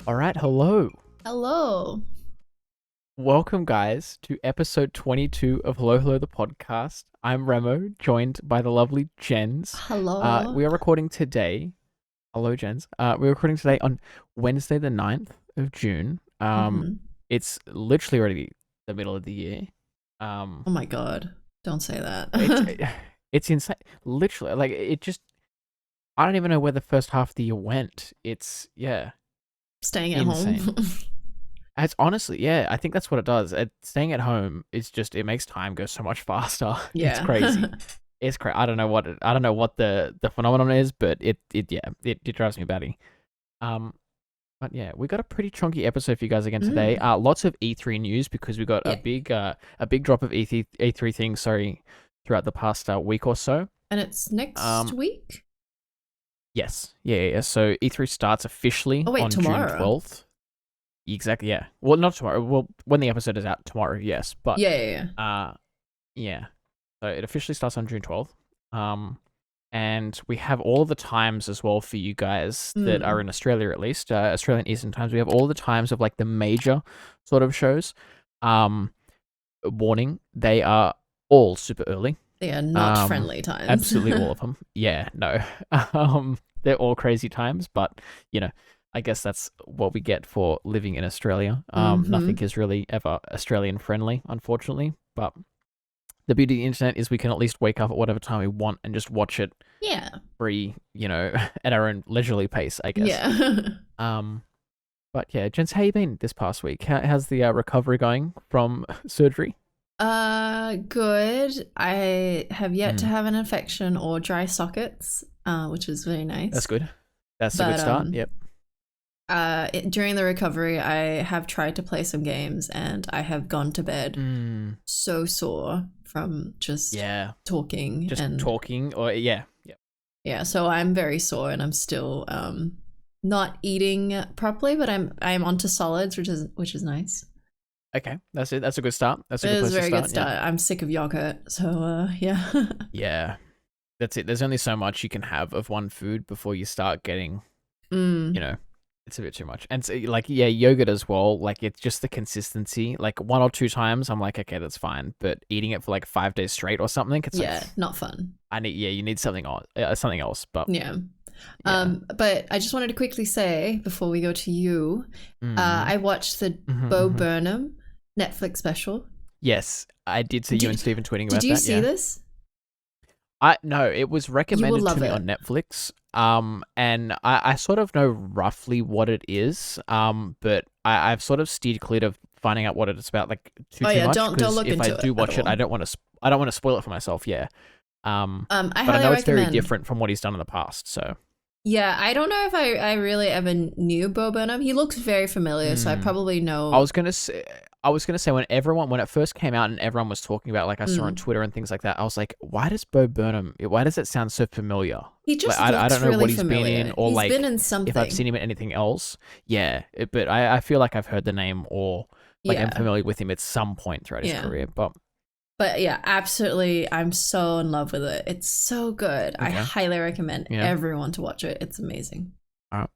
All right, hello. Hello. Welcome, guys, to episode 22 of Hello Hello the podcast. I'm Remo, joined by the lovely Jenz. Hello. We are recording today. Hello, Jenz. We're recording today on Wednesday, the 9th of June. hmm It's literally already the middle of the year. Oh my god. Don't say It's that. it's insane. Literally, like it just. I don't even know where the first half of the year went. It's Staying at home. insane. It's honestly, yeah, I think that's what it does. Staying at home is just it makes time go so much faster. It's Yeah. crazy. It's crazy. I don't know what the phenomenon is, but it drives me batty. Um, but yeah, we got a pretty chunky episode for you guys again today. Mm. Lots of E3 news because we got Yeah. a big drop of E3 things. Sorry, throughout the past week or so. And it's next Um, week? yes, yeah. So E3 starts officially Oh wait, on June tomorrow. 12th. Exactly, yeah. Well, not tomorrow. Well, when the episode is out tomorrow, yes. But Yeah. yeah. So it officially starts on June 12th. And we have all the times as well for you guys that are Mm. in Australia, at least Australian Eastern times. We have all the times of like the major sort of shows. Warning, they are all super early. They are not Um, friendly times. Absolutely all of them. Yeah, no. They're all crazy times, but you know, I guess that's what we get for living in Australia. Nothing is really ever Australian friendly, unfortunately. But the beauty of the internet is we can at least wake up at whatever time we want and just watch it Yeah. free, at our own leisurely pace, I guess. Yeah. Um, but yeah, Jens, how you been this past week? How's the recovery going from surgery? Good. I have yet to Mm, have an infection or dry sockets, which is very that's nice. good. That's a good But start. Yep. during the recovery, I have tried to play some games and I have gone to bed Mm, so sore from just yeah. talking Just and talking, or yeah. yeah, so I'm very sore and I'm still not eating properly, but I'm onto solids, which is nice. Okay, that's it. That's a good start. That's a It good is place a to very good start. Yeah. start. I'm sick of yogurt, so yeah. Yeah. That's it. There's only so much you can have of one food before you start getting, mm, you know, it's a bit too much. And so, like, yeah, yogurt as well. Like, it's just the consistency. Like, one or two times, I'm like, okay, that's fine. But eating it for like 5 days straight or something, it's like, yeah, not fun. you need something else. Something else. But Yeah. yeah. But I just wanted to quickly say before we go to you, Mm. I watched the Mhm, Bo mhm. Burnham Netflix special. Yes, I did see you and Did Stephen tweeting Did about you that. see Yeah. this? No, it was You will recommended to love me it. on Netflix. And I sort of know roughly what it is. But I've sort of steered clear of finding out what it's about, like Oh too yeah, much, don't because look if I into it do at watch it, all. I don't want to spoil it for myself. Yeah. I But I highly know it's very recommend. different from what he's done in the past. So. Yeah, I don't know if I really ever knew Bo Burnham. He looks very familiar, so I Mm. probably I know. was gonna say. When it first came out and everyone was talking about, like I saw on Mm. Twitter and things like that, I was like, why does Bo Burnham? Why does it sound so familiar? He Like just I looks don't know really what he's been in, familiar. or He's been like in if I've seen something. him in anything else. Yeah, but I feel like I've heard the name, or like I'm Yeah, familiar with him at some point throughout his yeah. career. But But yeah, absolutely. I'm so in love with it. It's so good. I okay, highly recommend yeah, everyone to watch it. It's amazing. all right.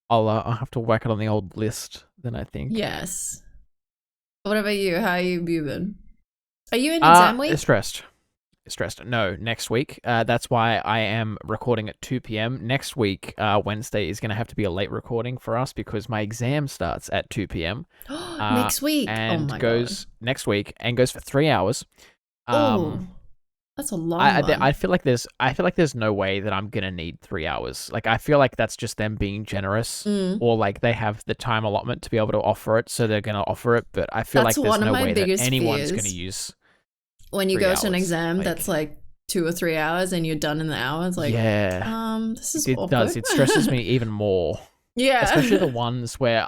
I'll have to whack it on the old list then. I think. Yes. What about you? How you been? Are you in exam week? Stressed. Stressed. No, next week. That's why I am recording at 2 p.m. Next week, Wednesday, is going to have to be a late recording for us because my exam starts at 2 p.m. Next week. Oh And my god. goes next week and goes for 3 hours. Oh, Um, that's a long I one. feel like there's no way that I'm gonna need 3 hours. Like I feel like that's just them being generous, Mm. or like they have the time allotment to be able to offer it, so they're gonna offer it. But I feel That's like there's one of no my way that biggest anyone's gonna fears. use When you three go to an hours. exam Like, that's like 2 or 3 hours and you're done in the hour, it's like, yeah. this is It awkward. does. It stresses me even more. Especially the Yeah. ones where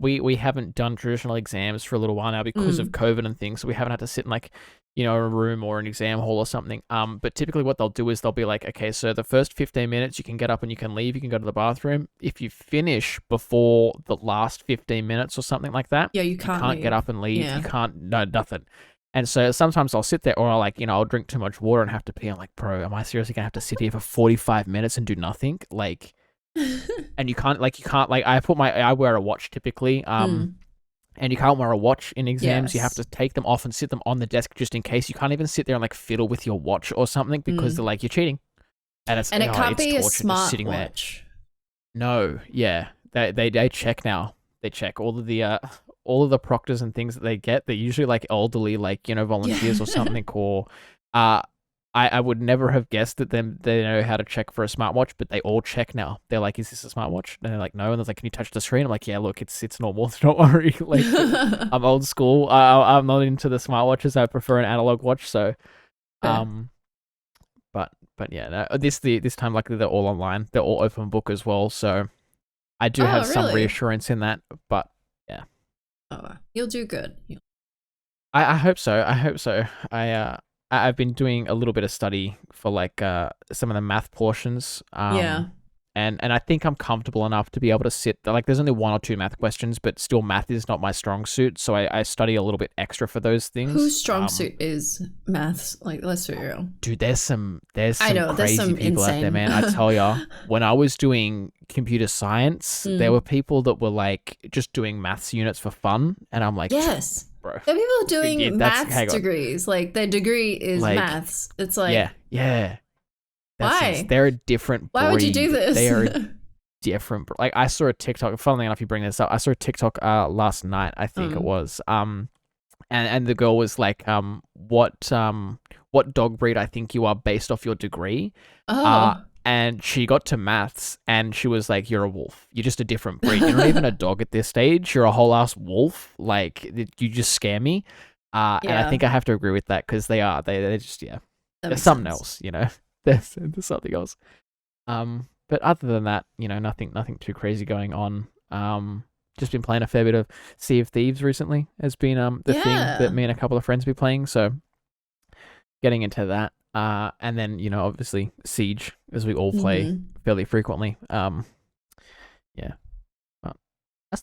we haven't done traditional exams for a little while now because of Mm. COVID and things. So we haven't had to sit in like, a room or an exam hall or something. But typically what they'll do is they'll be like, okay, so the first 15 minutes you can get up and you can leave, you can go to the bathroom. If you finish before the last 15 minutes or something like that, Yeah, you you can't can't get leave. up and leave. Yeah. You can't, no, nothing. And so sometimes I'll sit there, or I'll drink too much water and have to pee. I'm like, bro, am I seriously gonna have to sit here for 45 minutes and do nothing? Like, and you can't like I wear a watch typically. And you can't wear a watch in exams. You have to Yes. take them off and sit them on the desk just in case. You can't even sit there and like fiddle with your watch or something because they're like, you're cheating. And And it can't it's be a torture just sitting there. smartwatch. No, yeah. They check now. They check all of the proctors and things that they get. They're usually like elderly, like, you know, volunteers or something, or I would never have guessed that they know how to check for a smartwatch, but they all check now. They're like, "Is this a smartwatch?" And they're like, "No." And they're like, "Can you touch the screen?" I'm like, "Yeah, look, it's normal. Don't worry." Like, I'm old school. I'm not into the smartwatches. I prefer an analog watch. So, um, but yeah, no, this time, luckily they're all online. They're all open book as well. So, I do have some really? reassurance in that. But yeah, You'll do good. I hope so. I hope so. I've been doing a little bit of study for like some of the math portions. Yeah. And I think I'm comfortable enough to be able to sit like there's only one or two math questions, but still math is not my strong suit, so I study a little bit extra for those things. Whose strong suit is maths? Like, let's be real. Dude, there's some there's crazy some people insane. out there, man. I tell ya, when I was doing computer science, there were people that were like just doing maths units for fun, and I'm like, yes. Bro. There are people doing That's- maths degrees. Like, their degree is Like, maths. It's like, yeah. why? They're a different breed. Why would you do this? They are different. Like, I saw a TikTok. Funnily enough, you bring this up. I saw a TikTok last night. I think it was. And the girl was like, what dog breed I think you are based off your degree. And she got to maths, and she was like, "You're a wolf. You're just a different breed. You're not even a dog at this stage. You're a whole ass wolf. Like, you just scare me." And I think I have to agree with that because they are. They're just There's something else, you know. There's something else. But other than that, you know, nothing too crazy going on. Just been playing a fair bit of Sea of Thieves recently. Has been the thing that me and a couple of friends be playing. So getting into that. And then, you know, obviously Siege, as we all play fairly frequently. Yeah. But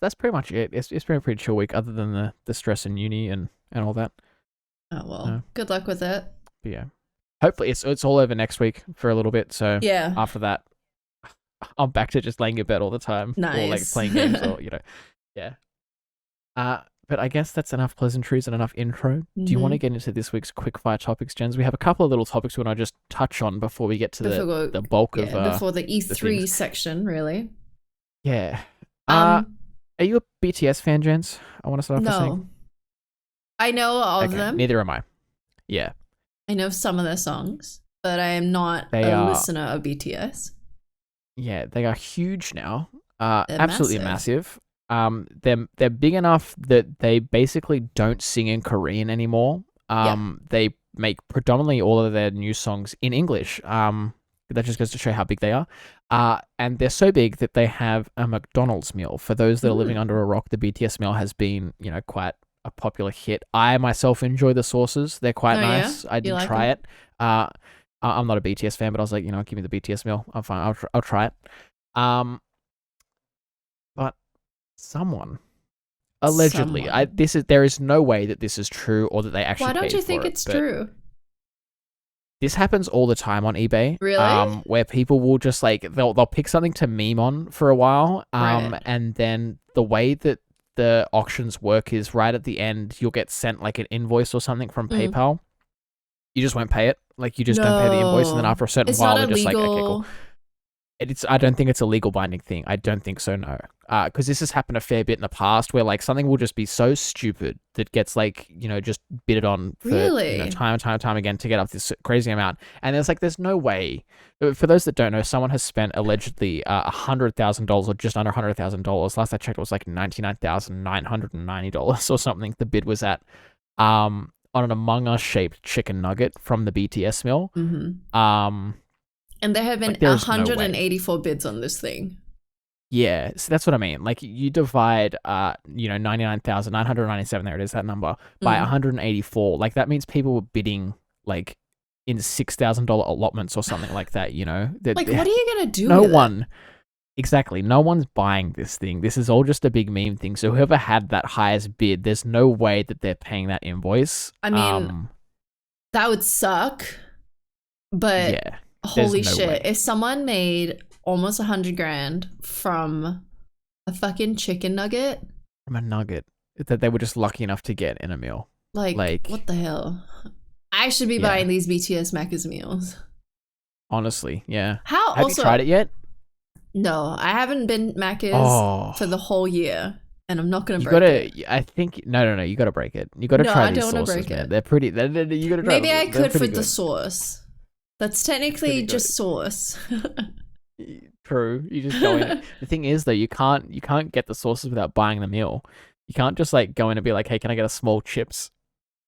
that's pretty much it. It's been a pretty chill week, other than the stress in uni and all that. Oh well, good luck with it. But yeah. Hopefully it's all over next week for a little bit. So yeah, after that, I'm back to just laying in bed all the time. Nice. Or like playing games or, you know. Yeah. But I guess that's enough pleasantries and enough intro. Do you want to get into this week's quickfire topics, Jenz? We have a couple of little topics we want to just touch on before we get to the bulk of before the E3 section, really. Yeah. Are you a BTS fan, Jenz? I want to start off by saying. I know of them. Neither am I. Yeah. I know some of their songs, but I am not a listener of BTS. Yeah, they are huge now. Absolutely massive. They're big enough that they basically don't sing in Korean anymore. They make predominantly all of their new songs in English. That just goes to show how big they are. And they're so big that they have a McDonald's meal. For those that are living under a rock, the BTS meal has been, you know, quite a popular hit. I myself enjoy the sauces. They're quite nice. Yeah? I did try it. I'm not a BTS fan, but I was like, you know, give me the BTS meal. I'm fine. I'll try it. But someone allegedly, there is no way that this is true or that they actually. Why don't you think it's true? This happens all the time on eBay. Really? Where people will just like they'll pick something to meme on for a while. Right. And then the way that the auctions work is right at the end, you'll get sent like an invoice or something from PayPal. You just won't pay it. Like, you just don't pay the invoice, and then after a certain while, they're just like, okay, cool. I don't think it's a legal binding thing. I don't think so, no. Because this has happened a fair bit in the past where, like, something will just be so stupid that gets, like, you know, just bidded on for you know, time and time again to get up this crazy amount. And there's no way. For those that don't know, someone has spent allegedly $100,000 or just under $100,000. Last I checked, it was like $99,990 or something the bid was at. On an Among Us shaped chicken nugget from the BTS meal. And there have been 184 bids on this thing. Yeah, so that's what I mean. Like, you divide, you know, 99,997, there it is, that number, by 184. Like, that means people were bidding, like, in $6,000 allotments or something like that, you know? Like, what are you going to do with it? Exactly. No one's buying this thing. This is all just a big meme thing. So whoever had that highest bid, there's no way that they're paying that invoice. I mean, that would suck. But holy shit. If someone made almost 100 grand from a fucking chicken nugget. From a nugget that they were just lucky enough to get in a meal. Like what the hell? I should be buying these BTS Macca's meals. Honestly, yeah. How? Have Also, you tried it yet? No, I haven't been Macca's for the whole year, and I'm not gonna break it. I think no. You gotta break it. You gotta try these sauces, man. They're pretty. You gotta try. Maybe I could for the sauce. That's technically just sauce. True. You just go in. The thing is, though, you can't get the sauces without buying the meal. You can't just like go in and be like, "Hey, can I get a small chips?"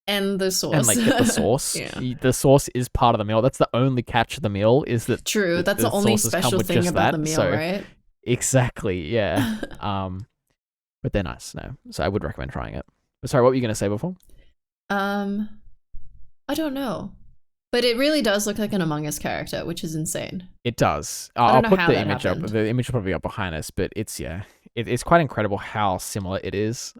And the sauce. And like get the sauce. The sauce is part of the meal. That's the only catch of the meal is that. True. That's the only special thing about the meal, right? Exactly. Yeah. But they're nice. No, so I would recommend trying it. But sorry, what were you gonna say before? I don't know, but it really does look like an Among Us character, which is insane. It does. I'll put the image up. The image will probably be up behind us, but it's it's quite incredible how similar it is.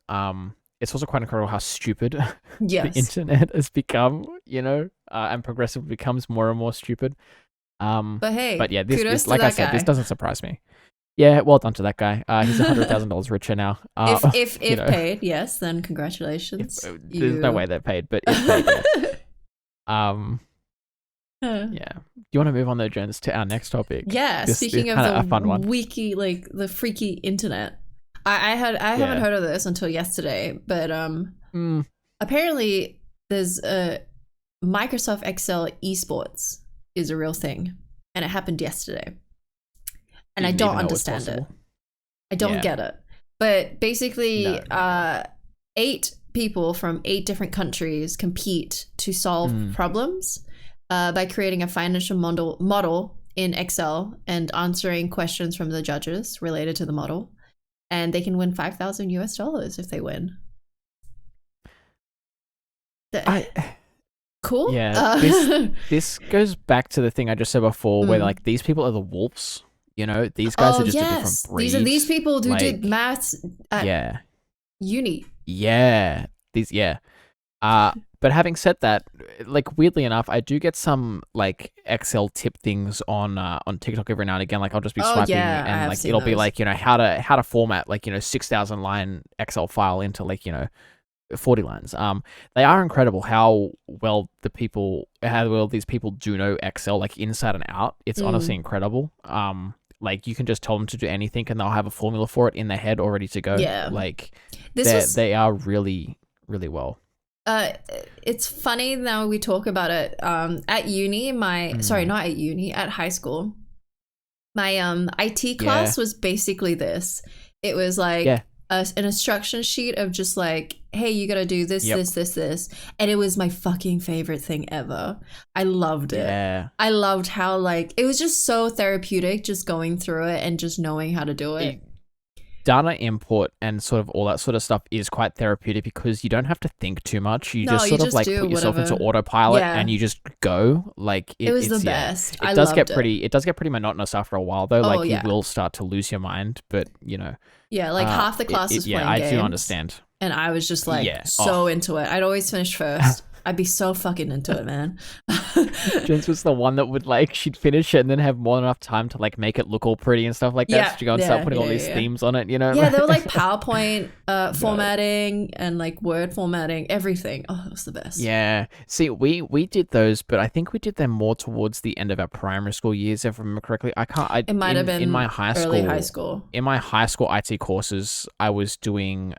It's also quite incredible how stupid the internet has become, and progressively becomes more and more stupid. But hey, yeah, this like I said, this doesn't surprise me. Yeah, well done to that guy. He's $100,000 richer now. If paid, yes, then congratulations. There's no way they're paid, but if paid, yeah. Do you want to move on though, Jenz, to our next topic? Yeah. Speaking of the fun one. Wiki, like the freaky internet. I haven't heard of this until yesterday, but apparently there's a Microsoft Excel esports is a real thing, and it happened yesterday. And I don't understand it. I don't get it. But basically, 8 people from 8 different countries compete to solve problems by creating a financial model in Excel and answering questions from the judges related to the model. And they can win $5,000 if they win. Cool. Yeah. This goes back to the thing I just said before, where like these people are the wolves. These guys are just a different breed. These people who did maths at uni. Yeah. But having said that, like weirdly enough, I do get some like Excel tip things on TikTok every now and again. Like I'll just be swiping and like it'll be like, how to format like, 6,000 line Excel file into like, 40 lines. They are incredible how well these people do know Excel like inside and out. It's honestly incredible. Like you can just tell them to do anything and they'll have a formula for it in their head already to go. Yeah. Like they are really, really well. It's funny now we talk about it. At uni, at high school, my IT class was basically this. It was like an instruction sheet of just like, hey, you gotta do this, this, and it was my fucking favorite thing ever. I loved it. Yeah. I loved how like it was just so therapeutic, just going through it and just knowing how to do it. Data import and sort of all that sort of stuff is quite therapeutic because you don't have to think too much. You just put yourself into autopilot and you just go. Like it was the best. It does get pretty monotonous after a while though. Like you will start to lose your mind, but Yeah, like half the class was playing games. I do understand. And I was just like so into it. I'd always finish first. I'd be so fucking into it, man. Jenz was the one that would like, she'd finish it and then have more than enough time to like make it look all pretty and stuff like that. So she'd go and start putting all these themes on it, Yeah, they were like PowerPoint formatting and like Word formatting, everything. Oh, it was the best. Yeah. See, we did those, but I think we did them more towards the end of our primary school years, if I remember correctly. It might have been in my early high school. In my high school IT courses, I was doing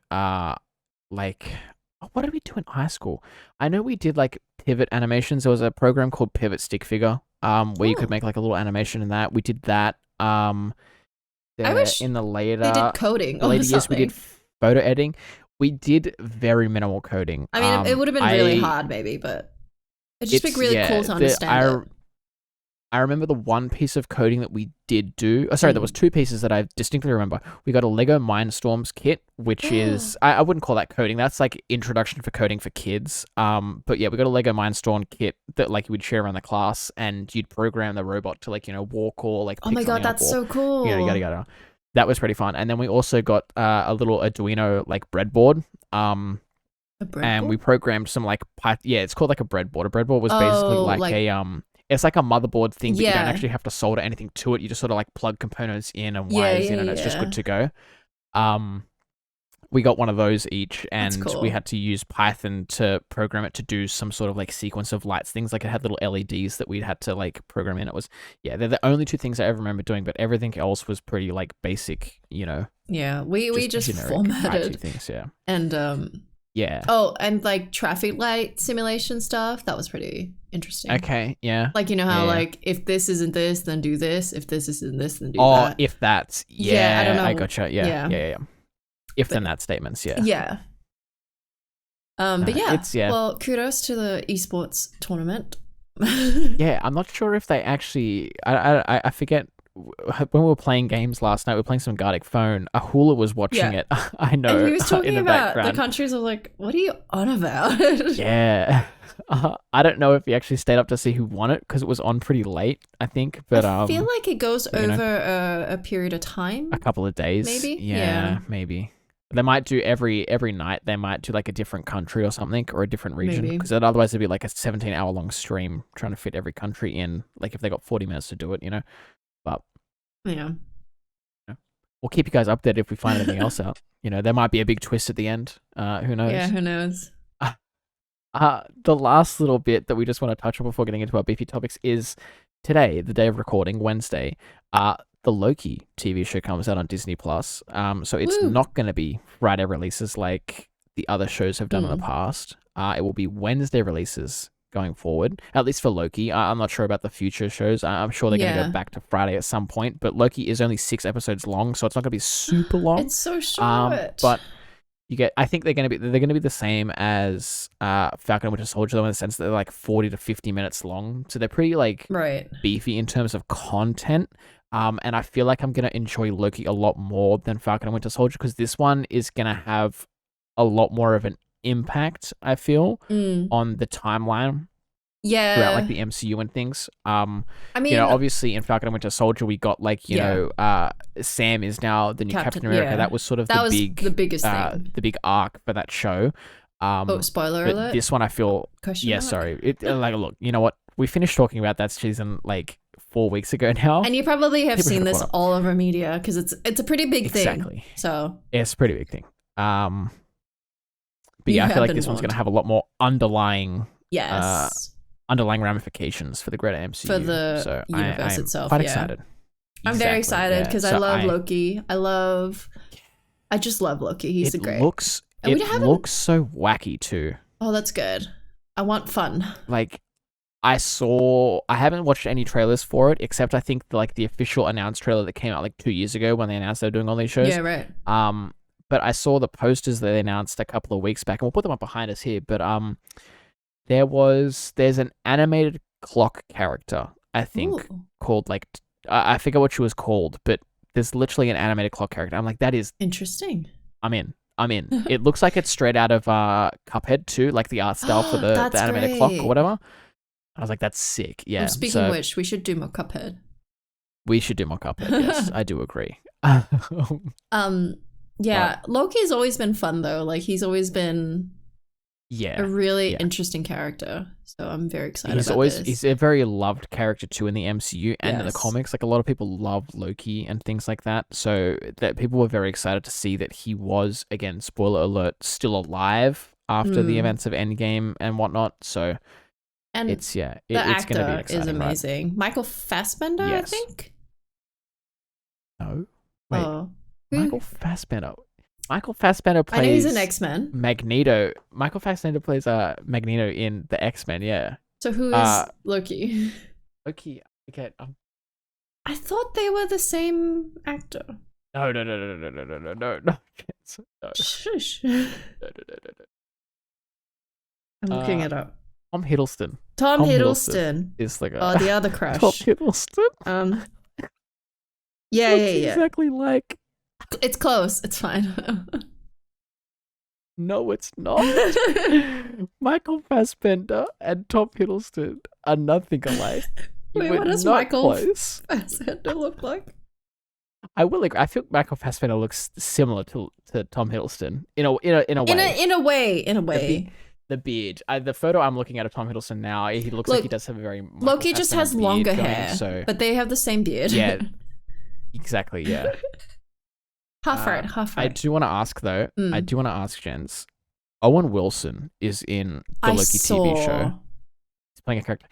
what did we do in high school? I know we did like pivot animations. There was a program called Pivot Stick Figure, where you could make like a little animation in that. We did that. I wish in the later they did coding. Later years, we did photo editing. We did very minimal coding. I mean, it would have been really hard, maybe, but it'd just be really cool to understand it. I remember the one piece of coding that we did do. Oh, sorry, there was 2 pieces that I distinctly remember. We got a Lego Mindstorms kit, which is I wouldn't call that coding. That's like introduction for coding for kids. But yeah, we got a Lego Mindstorm kit that like you would share around the class, and you'd program the robot to like walk or like. Oh my god, that's so cool! Yada. That was pretty fun. And then we also got a little Arduino like breadboard. And we programmed some like it's called like a breadboard. A breadboard was basically like a it's like a motherboard thing, but you don't Yeah. actually have to solder anything to it. You just sort of like plug components in and Yeah, wires in, yeah, and it's just yeah. good to go. We got one of those each, That's and cool. we had to use Python to program it to do some sort of like sequence of lights things. Like it had little LEDs that we'd had to like program in. It was, yeah, they're the only two things I ever remember doing, but everything else was pretty like basic, you know. Yeah, we just generic formatted IT things, yeah. and Yeah. oh, and like traffic light simulation stuff. That was pretty interesting. Okay, yeah. Like, you know how Yeah. like if this isn't this, then do this. If this isn't this, then do Oh, that. if that's, Yeah, I don't know. I gotcha. Yeah. If But- then that statements, yeah. Yeah. But yeah, it's, yeah. Well, kudos to the esports tournament. Yeah, I'm not sure if they actually. I forget when we were playing games last night. We were playing some Gartic Phone. Ahula was watching it. I know. And he was talking in the about background. the countries. I was like, "What are you on about?" Yeah, I don't know if he actually stayed up to see who won it because it was on pretty late. I think, but I feel like it goes you know, over a period of time. a couple of days, Maybe? Yeah, Yeah. maybe. They might do every night. They might do like a different country or something, or a different region, Maybe. because otherwise it'd be like a 17-hour long stream trying to fit every country in. Like if they got 40 minutes to do it, you know. But Yeah. we'll keep you guys updated if we find anything else out. You know, there might be a big twist at the end. Who knows? Yeah, who knows? The last little bit that we just want to touch on before getting into our beefy topics is today, the day of recording, Wednesday. The Loki TV show comes out on Disney Plus. So it's Woo. not going to be Friday releases like the other shows have done in the past. It will be Wednesday releases going forward, at least for Loki. I'm not sure about the future shows. I'm sure they're going to go back to Friday at some point, but Loki is only 6 episodes long, so it's not going to be super long. It's so short. But I think they're going to be the same as Falcon and Winter Soldier, though, in the sense that they're like 40 to 50 minutes long, so they're pretty like beefy in terms of content. And I feel like I'm going to enjoy Loki a lot more than Falcon and Winter Soldier, because this one is going to have a lot more of an impact, I feel, on the timeline. Yeah. Throughout like the MCU and things. I mean, you know, obviously in Falcon and Winter Soldier we got like, you know, Sam is now the new Captain America. Yeah. That was sort of the biggest thing. The big arc for that show. Spoiler alert. This one I feel sorry. Like, look, you know what? We finished talking about that season like 4 weeks ago now. And you probably have seen this all over media because it's a pretty big thing. Exactly. So it's a pretty big thing. But yeah, I feel like this one's going to have a lot more underlying ramifications for the greater MCU. For the universe itself. Quite excited. I'm very excited because I love Loki. I just love Loki. He's great. It looks so wacky too. Oh, that's good. I want fun. Like, I haven't watched any trailers for it, except I think the official announced trailer that came out like 2 years ago when they announced they were doing all these shows. Yeah, right. But I saw the posters that they announced a couple of weeks back, and we'll put them up behind us here. But there's an animated clock character, I think, called like I forget what she was called, but there's literally an animated clock character. I'm like, that is interesting. I'm in. It looks like it's straight out of Cuphead too, like the art style for the animated clock or whatever. I was like, that's sick. Yeah. Speaking of which, we should do more Cuphead. We should do more Cuphead. Yes, I do agree. Yeah, Loki's always been fun though. Like he's always been a really interesting character. So I'm very excited about this. He's a very loved character too in the MCU and in the comics. Like a lot of people love Loki and things like that. So that people were very excited to see that he was, again, spoiler alert, still alive after the events of Endgame and whatnot. So it's going to be exciting. Is amazing. Right? Michael Fassbender, I think. No, wait. Michael Fassbender. Michael Fassbender plays. I know he's an X-Men. Magneto. Michael Fassbender plays Magneto in the X-Men. Yeah. So who is Loki? Loki. Okay. I thought they were the same actor. No. Shush. I'm looking it up. Tom Hiddleston. Tom Hiddleston is like the other crush. Tom Hiddleston. Yeah. Exactly like. It's close. It's fine. No, it's not. Michael Fassbender and Tom Hiddleston are nothing alike. Wait, what does Michael Fassbender look like? I will agree. I feel Michael Fassbender looks similar to Tom Hiddleston in a way. In a way. The beard. The photo I'm looking at of Tom Hiddleston now, he looks like he does have a very Michael Loki just Fassbender has beard longer going, hair, so but they have the same beard. yeah, exactly. Yeah. Half right. I do want to ask though. I do want to ask Jenz. Owen Wilson is in the Loki TV show. He's playing a character.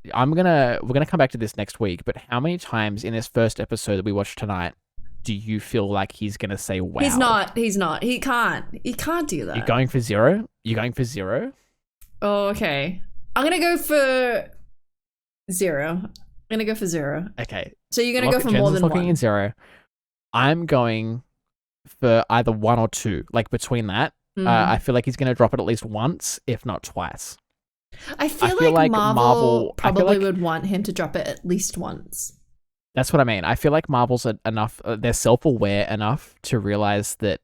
We're gonna come back to this next week. But how many times in this first episode that we watched tonight do you feel like he's gonna say "wow"? He's not. He can't do that. You're going for zero. You're going for zero. Oh, okay. I'm gonna go for zero. Okay. So you're gonna go for more than looking one. In zero. I'm going for either one or two. Like between that, I feel like he's gonna drop it at least once, if not twice. I feel like Marvel probably would want him to drop it at least once. That's what I mean. I feel like Marvel's enough. They're self-aware enough to realize that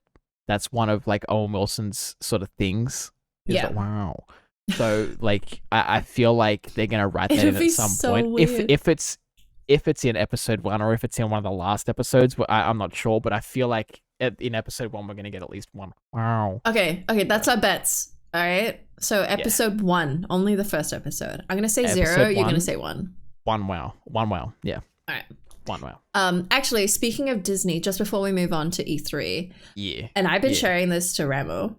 that's one of like Owen Wilson's sort of things. Yeah. Wow. So like, I feel like they're gonna write that in at some point. Weird. If it's in episode 1 or if it's in one of the last episodes, I'm not sure. But I feel like in episode 1 we're gonna get at least one. Wow. Okay. That's our bets. All right. So episode 1, only the first episode. I'm gonna say episode 0. You're gonna say 1. 1 wow. 1 wow. Yeah. All right. 1 wow. Actually, speaking of Disney, just before we move on to E3, and I've been sharing this to Raammo.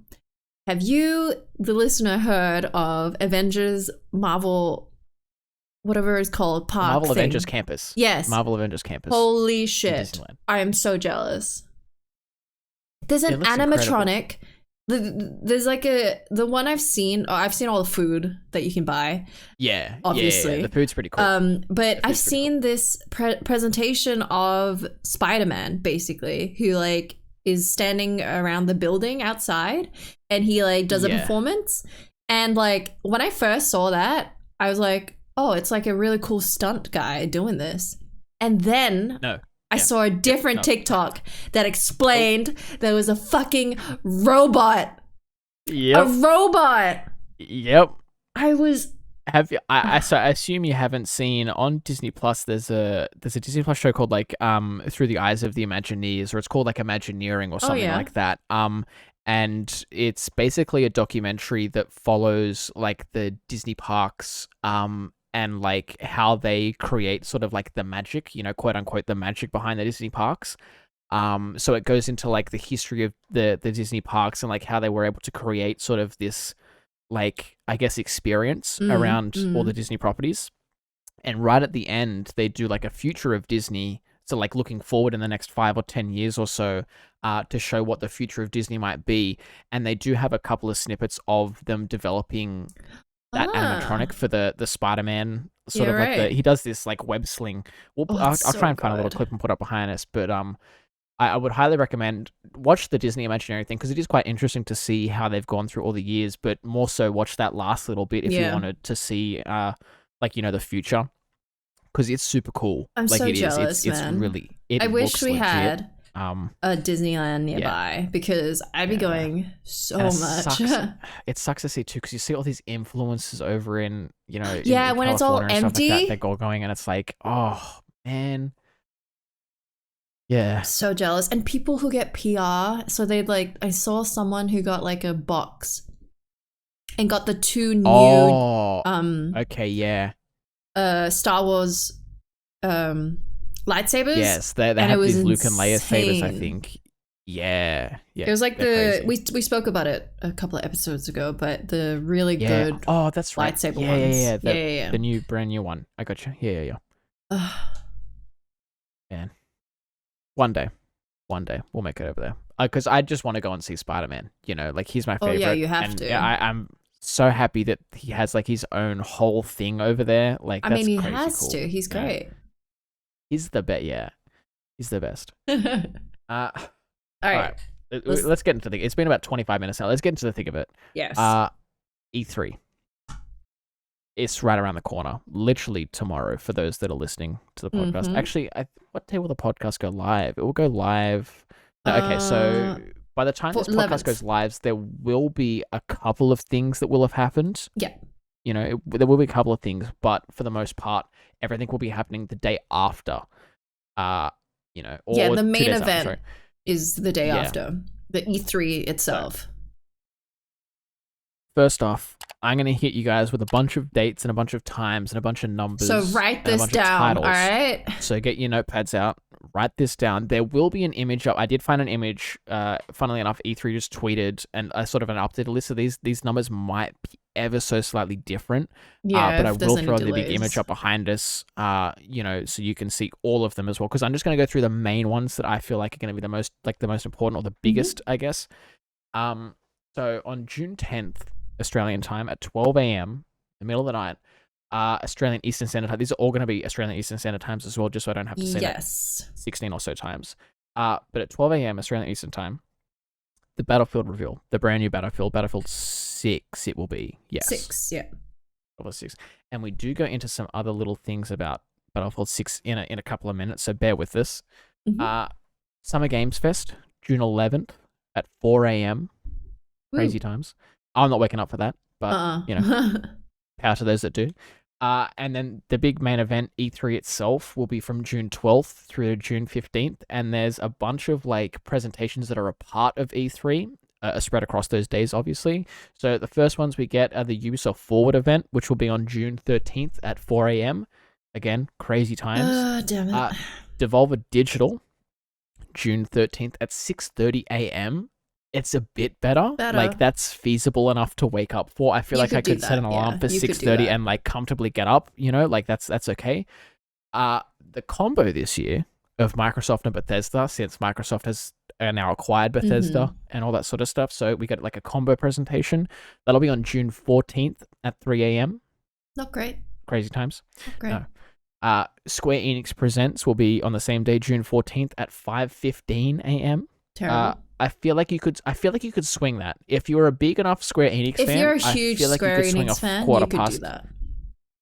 Have you, the listener, heard of Avengers Marvel, whatever it's called, park Marvel thing? Avengers Campus? Yes. Marvel Avengers Campus. Holy shit! I am so jealous. There's an animatronic. There's like the one I've seen all the food that you can buy. Yeah, obviously. Yeah. The food's pretty cool. But I've seen this presentation of Spider-Man, basically, who like is standing around the building outside, and he like does a performance. And like when I first saw that, I was like, oh, it's like a really cool stunt guy doing this. And then I saw a different TikTok that explained there was a fucking robot. Yep. A robot. Yep. I was. Have you? So I assume you haven't seen on Disney Plus. There's a Disney Plus show called like Through the Eyes of the Imagineers, or it's called like Imagineering or something like that. And it's basically a documentary that follows like the Disney parks and like how they create sort of like the magic, quote unquote, the magic behind the Disney parks. So it goes into like the history of the Disney parks and like how they were able to create sort of this, like, I guess, experience around all the Disney properties. And right at the end, they do like a future of Disney. So like looking forward in the next 5 or 10 years or so to show what the future of Disney might be. And they do have a couple of snippets of them developing that animatronic for the Spider-Man sort of like he does this like web sling. I'll try and find a little clip and put up behind us. But I would highly recommend watch the Disney Imagineering thing because it is quite interesting to see how they've gone through all the years, but more so watch that last little bit if you wanted to see like, the future, because it's super cool. I'm like, so jealous, it's man. Really, I wish we legit. had a Disneyland nearby because I'd be going so much. It sucks to see too because you see all these influences over in in when California it's all and stuff empty, like that, they're all going, and it's like, oh man. Yeah. So jealous. And people who get PR, so they'd like, I saw someone who got like a box and got the 2 new Star Wars lightsabers. Yes, they have these Luke and Leia sabers, I think. Yeah. It was like we spoke about it a couple of episodes ago, but the really good that's right. lightsaber ones. The new brand new one. I gotcha. Yeah. Man. One day we'll make it over there because I just want to go and see Spider-Man. Like he's my favorite. Oh yeah, you have to. I'm so happy that he has like his own whole thing over there. Like I mean, he has to. He's great. He's the best. Yeah, he's the best. All right. Let's get into the. It's been about 25 minutes now. Let's get into the thick of it. Yes. E3. It's right around the corner, literally tomorrow for those that are listening to the podcast. Mm-hmm. Actually, what day will the podcast go live? It will go live. No, okay, so by the time this podcast goes live, there will be a couple of things that will have happened. Yeah. There will be a couple of things, but for the most part, everything will be happening the day after. Or the main event is the day after the E3 itself. first off, I'm going to hit you guys with a bunch of dates and a bunch of times and a bunch of numbers. So write this down, all right? So get your notepads out, write this down. There will be an image up. I did find an image, funnily enough, E3 just tweeted and a sort of an updated list of these numbers might be ever so slightly different. Yeah, but I will throw the big image up behind us, so you can see all of them as well. Because I'm just going to go through the main ones that I feel like are going to be the most important or the biggest, I guess. So on June 10th, Australian time at 12 a.m., the middle of the night, Australian Eastern Standard Time. These are all going to be Australian Eastern Standard Times as well, just so I don't have to say 16 or so times. But at 12 a.m. Australian Eastern Time, the Battlefield reveal, the brand new Battlefield 6, it will be. Yes. 6, yeah. Battlefield 6. And we do go into some other little things about Battlefield 6 in a couple of minutes, so bear with this. Summer Games Fest, June 11th at 4 a.m. Crazy times. I'm not waking up for that, but, power to those that do. And then the big main event, E3 itself, will be from June 12th through to June 15th. And there's a bunch of presentations that are a part of E3, spread across those days, obviously. So the first ones we get are the Ubisoft Forward event, which will be on June 13th at 4 a.m. Again, crazy times. Damn it. Devolver Digital, June 13th at 6:30 a.m. It's a bit better. That's feasible enough to wake up for. I feel like I could set an alarm for 6:30 and comfortably get up, that's okay. The combo this year of Microsoft and Bethesda, since Microsoft has now acquired Bethesda and all that sort of stuff. So we got a combo presentation. That'll be on June 14th at 3 a.m. Not great. Crazy times. Not great. No. Square Enix Presents will be on the same day, June 14th at 5:15 a.m. Terrible. I feel like you could swing that. If you're a big enough Square Enix fan, if you're a huge Square Enix fan, you could do that.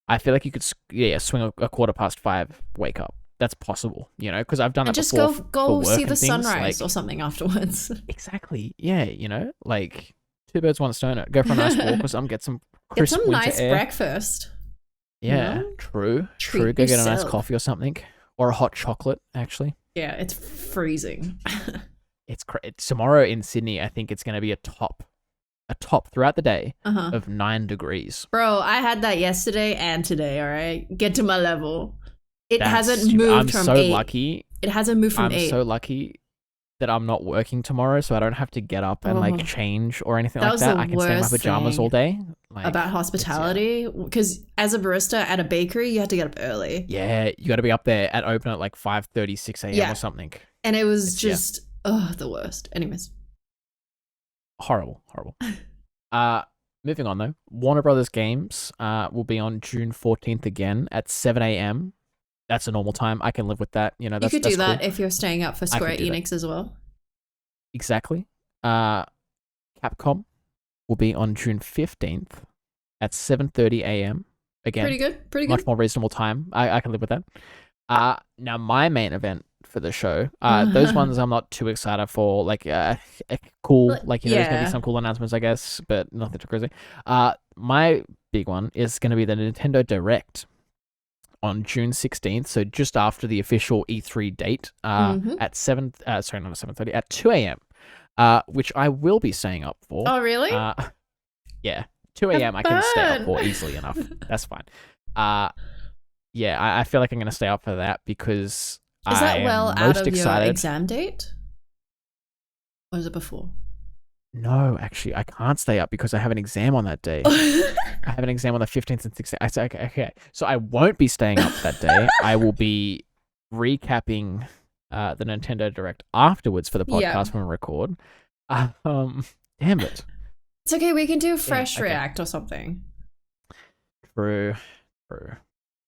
I feel like you could swing a 5:15 wake up. That's possible, because I've done that just before. Go see the sunrise or something afterwards. Exactly. Yeah, two birds, one stone. Go for a nice walk or something. Get some crisp get some winter nice air. breakfast. Yeah, true. Go get a nice coffee or something, or a hot chocolate. Actually. Yeah, it's freezing. It's tomorrow in Sydney. I think it's going to be a top throughout the day of 9 degrees. Bro, I had that yesterday and today. All right, get to my level. It hasn't moved from 8. I'm so lucky. It hasn't moved from 8. I'm so lucky that I'm not working tomorrow, so I don't have to get up and change or anything like that. I can stay in my pajamas all day. About hospitality, because as a barista at a bakery, you have to get up early. Yeah, you got to be up there at open at 5:30, 6 a.m. or something. And it was just the worst. Anyways, horrible. Moving on though, Warner Brothers Games will be on June 14th again at 7 a.m. That's a normal time. I can live with that. You could do that if you're staying up for Square Enix as well. Exactly. Capcom will be on June 15th at 7:30 a.m. Again, pretty good. Much more reasonable time. I can live with that. Now my main event for the show, those ones I'm not too excited for. Cool. There's gonna be some cool announcements, I guess, but nothing too crazy. My big one is gonna be the Nintendo Direct on June 16th, so just after the official E3 date, at 2 a.m. Which I will be staying up for. Oh, really? Yeah, 2 a.m. I can stay up for easily enough. That's fine. I feel like I'm going to stay up for that because is that out of excited. Your exam date? Or is it before? No, actually, I can't stay up because I have an exam on that day. I have an exam on the 15th and 16th. I said, okay. So I won't be staying up that day. I will be recapping the Nintendo Direct afterwards for the podcast when we record. Damn it. It's okay. We can do fresh react or something. True.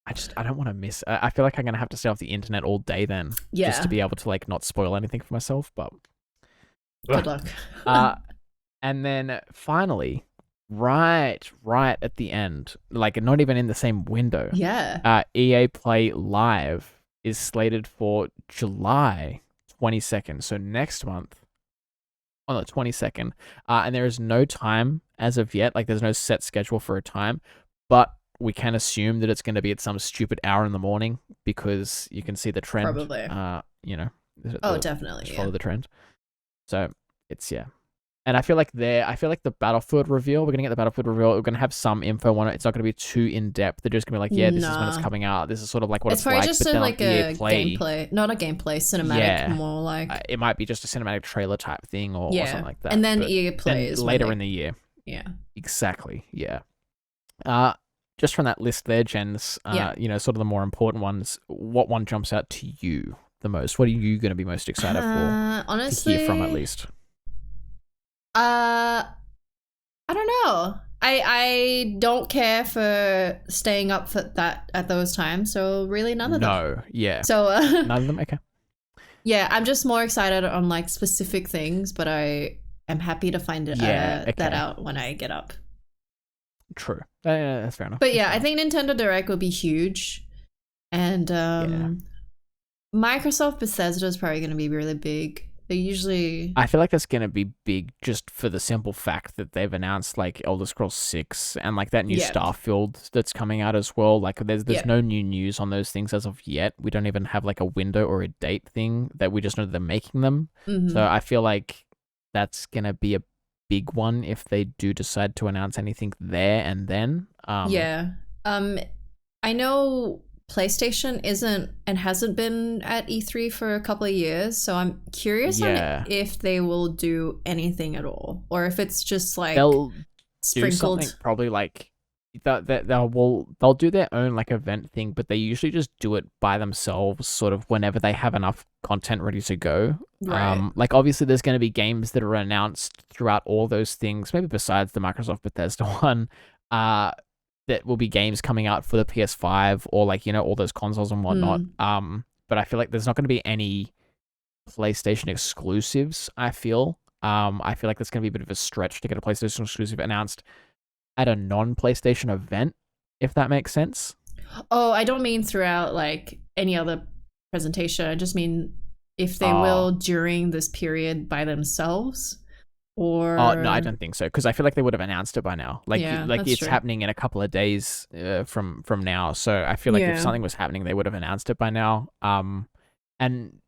I don't want to miss. I feel like I'm gonna have to stay off the internet all day then, just to be able to not spoil anything for myself. But good luck. And then finally, right at the end, not even in the same window. Yeah. EA Play Live is slated for July 22nd, so next month on the 22nd. And there is no time as of yet. There's no set schedule for a time, but we can assume that it's going to be at some stupid hour in the morning because you can see the trend. Probably. Definitely. Definitely. Follow the trend. So it's And I feel like the Battlefield reveal, we're gonna get the Battlefield reveal. We're gonna have some info on it. It's not gonna be too in depth. They're just gonna be like, yeah, this is when it's Nah. coming out. This is sort of like what It's it's probably like. just But then on like EA a Play, gameplay, not a gameplay, cinematic, yeah, more like it might be just a cinematic trailer type thing or something like that. And then but EA Play then is later in the year. yeah. Exactly. Yeah. Just from that list there, Jens, sort of the more important ones, what one jumps out to you the most? What are you going to be most excited for Honestly, to hear from at least? I don't know. I don't care for staying up for that at those times, so really none of them. No, yeah. So none of them? Okay. Yeah, I'm just more excited on like specific things, but I am happy to find that out when I get up. True. That's fair enough. But yeah, I think Nintendo Direct will be huge. And Microsoft Bethesda is probably going to be really big. They usually... I feel like that's going to be big just for the simple fact that they've announced like Elder Scrolls 6 and like that new Starfield that's coming out as well. Like there's no new news on those things as of yet. We don't even have like a window or a date thing that we just know they're making them. Mm-hmm. So I feel like that's going to be a big one if they do decide to announce anything there and then. I know PlayStation isn't and hasn't been at E3 for a couple of years, so I'm curious on if they will do anything at all, or if it's just like they'll sprinkled. Do something probably like they'll do their own like event thing, but they usually just do it by themselves, sort of whenever they have enough content ready to go. Right. Like obviously there's going to be games that are announced throughout all those things, maybe besides the Microsoft Bethesda one. That will be games coming out for the PS5 or like, all those consoles and whatnot. But I feel like there's not going to be any PlayStation exclusives, I feel. I feel like that's going to be a bit of a stretch to get a PlayStation exclusive announced at a non-PlayStation event, if that makes sense. Oh, I don't mean throughout like any other presentation. I just mean if they will during this period by themselves. Or... Oh, no, I don't think so, because I feel like they would have announced it by now. Like it's happening in a couple of days from now. So I feel like if something was happening, they would have announced it by now. And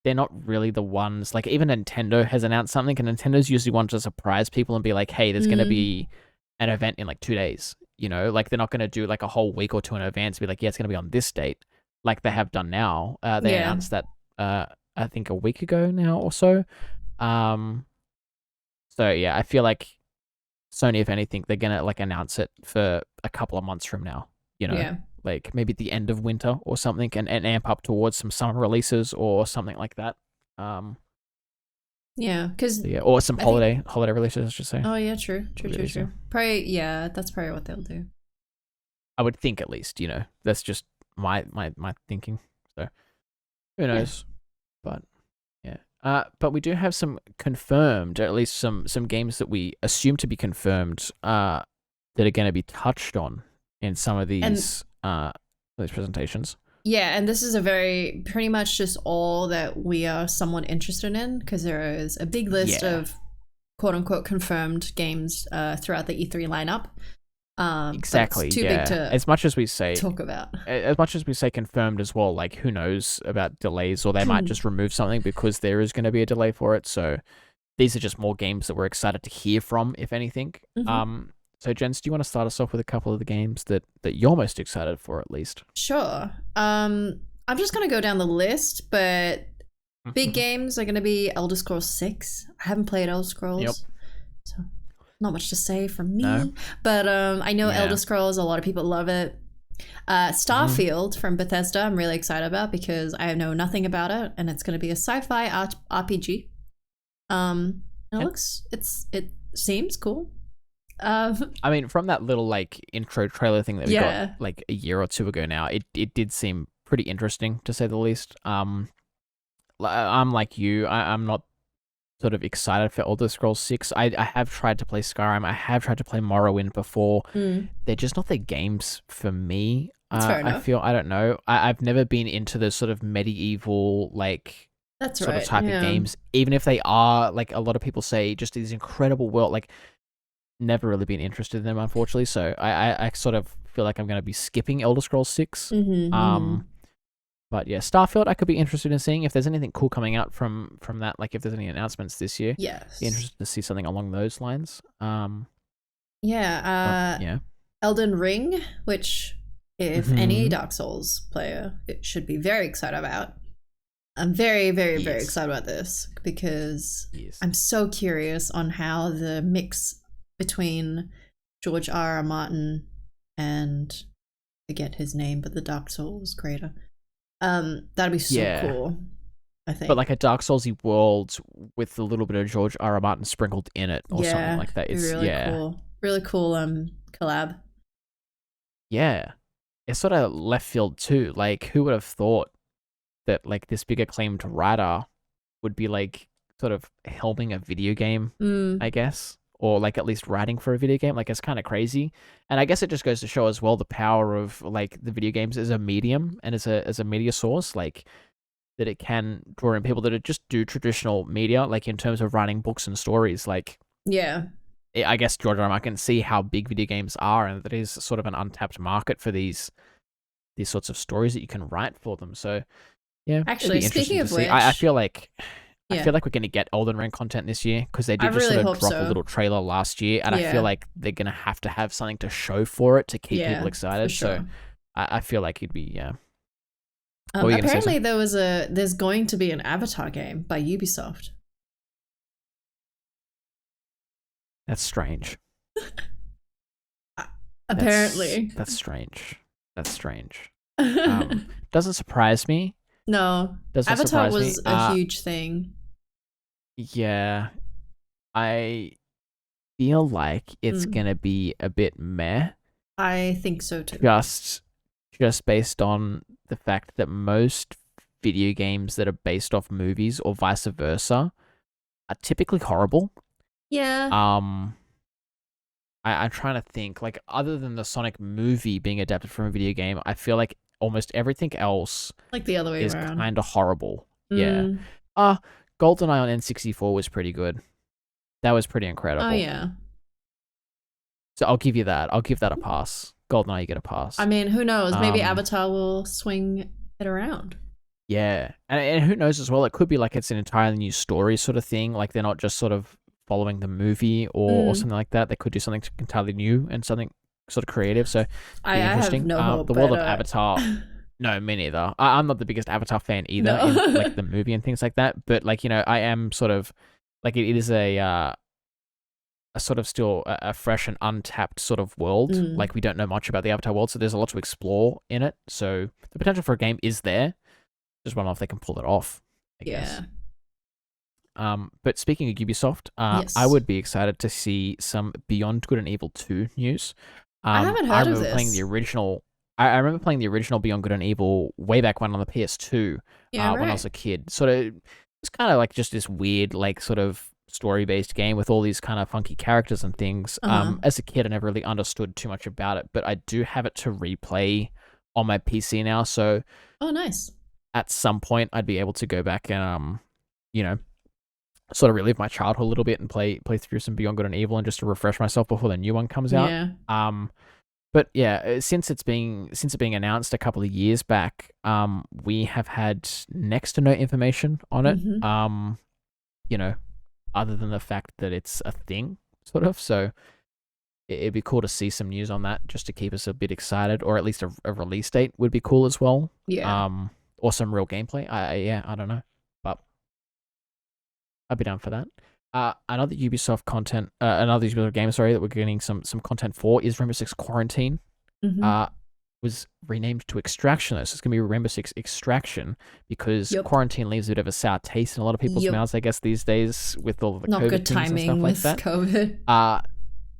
they're not really the ones, like even Nintendo has announced something, and Nintendo's usually one to surprise people and be like, hey, there's going to be an event in like 2 days. Like they're not going to do like a whole week or two in advance, be like, yeah, it's going to be on this date, like they have done now. They announced that I think a week ago now or so. So yeah, I feel like Sony, if anything, they're gonna like announce it for a couple of months from now. Like maybe at the end of winter or something, and amp up towards some summer releases or something like that. Because or some holiday releases, I should say. Oh yeah, true. Probably that's probably what they'll do. I would think, at least. That's just my thinking. So who knows? But but we do have some confirmed, or at least some games that we assume to be confirmed that are going to be touched on in some of these presentations. Yeah, and this is pretty much just all that we are somewhat interested in, because there is a big list of quote-unquote confirmed games throughout the E3 lineup. Exactly. It's too big to as much as we say talk about. As much as we say confirmed as well, like who knows about delays, or they might just remove something because there is going to be a delay for it. So these are just more games that we're excited to hear from, if anything. So Jenz, do you want to start us off with a couple of the games that you're most excited for, at least? Sure. I'm just going to go down the list, but big games are going to be Elder Scrolls 6. I haven't played Elder Scrolls. So not much to say from me, but I know Elder Scrolls, a lot of people love it. Starfield from Bethesda, I'm really excited about because I know nothing about it, and it's going to be a sci-fi RPG. It seems cool. I mean, from that little like intro trailer thing that we got like a year or two ago now, it did seem pretty interesting, to say the least. I'm like you, I'm not sort of excited for Elder Scrolls 6. I have tried to play Skyrim. I have tried to play Morrowind before. They're just not the games for me. Fair enough. I feel, I don't know. I've never been into those sort of medieval, like, of type of games. Even if they are, like a lot of people say, just these incredible world, like, never really been interested in them, unfortunately. So I sort of feel like I'm going to be skipping Elder Scrolls 6. But yeah, Starfield, I could be interested in seeing if there's anything cool coming out from that. Like if there's any announcements this year, Yes. be interested to see something along those lines. Yeah. Yeah. Elden Ring, which if any Dark Souls player, it should be very excited about. I'm very, very, very excited about this because I'm so curious on how the mix between George R.R. Martin and I forget his name, but the Dark Souls creator. That'd be so cool, I think. But like a Dark Soulsy world with a little bit of George R.R. Martin sprinkled in it or something like that. It's really cool. Really cool collab. Yeah. It's sort of left field too. Like who would have thought that like this big acclaimed writer would be like sort of helming a video game, I guess, or like at least writing for a video game. Like it's kind of crazy. And I guess it just goes to show as well the power of like the video games as a medium and as a media source, like that it can draw in people that just do traditional media, like in terms of writing books and stories. Like, I guess George R. R. Martin can see how big video games are and that is sort of an untapped market for these sorts of stories that you can write for them. So yeah, actually, speaking of which, I feel like we're going to get Elden Ring content this year because they did just sort of drop a little trailer last year, and I feel like they're going to have something to show for it to keep people excited. Sure. So I feel like it'd be apparently there's going to be an Avatar game by Ubisoft. That's strange. Apparently, that's strange. That's strange. Doesn't surprise me. No, Avatar was a huge thing. Yeah, I feel like it's gonna be a bit meh. I think so too. Just based on the fact that most video games that are based off movies or vice versa are typically horrible. Yeah. I'm trying to think, like, other than the Sonic movie being adapted from a video game, I feel like almost everything else like the other way is around. Kind of horrible. Yeah. GoldenEye on N64 was pretty good. That was pretty incredible. Oh yeah. So I'll give you that. I'll give that a pass. GoldenEye, you get a pass. I mean, who knows? Maybe Avatar will swing it around. Yeah, and who knows as well? It could be like it's an entirely new story sort of thing. Like they're not just sort of following the movie or something like that. They could do something entirely new and something sort of creative. So interesting. I have no hope, the world of Avatar. No, me neither. I'm not the biggest Avatar fan either, in like the movie and things like that. But like I am sort of like it is a sort of still a fresh and untapped sort of world. Like we don't know much about the Avatar world, so there's a lot to explore in it. So the potential for a game is there. Just wonder if they can pull it off, I guess. But speaking of Ubisoft, yes. I would be excited to see some Beyond Good and Evil 2 news. I haven't heard of this. I remember playing the original Beyond Good and Evil way back when on the PS2 when I was a kid. Sort of, it's kind of like just this weird, like sort of story-based game with all these kind of funky characters and things. As a kid, I never really understood too much about it, but I do have it to replay on my PC now. So, nice. At some point, I'd be able to go back and sort of relive my childhood a little bit and play through some Beyond Good and Evil and just to refresh myself before the new one comes out. Yeah. But yeah, since it being announced a couple of years back, we have had next to no information on it. Other than the fact that it's a thing, sort of. So it'd be cool to see some news on that just to keep us a bit excited, or at least a release date would be cool as well. Yeah. Or some real gameplay. I don't know, but I'd be down for that. Another Ubisoft game, that we're getting some content for is Rainbow Six Quarantine. Was renamed to Extraction, though. So it's going to be Rainbow Six Extraction because Quarantine leaves a bit of a sour taste in a lot of people's mouths, I guess, these days with all of the not COVID good things timing and stuff with like that. COVID.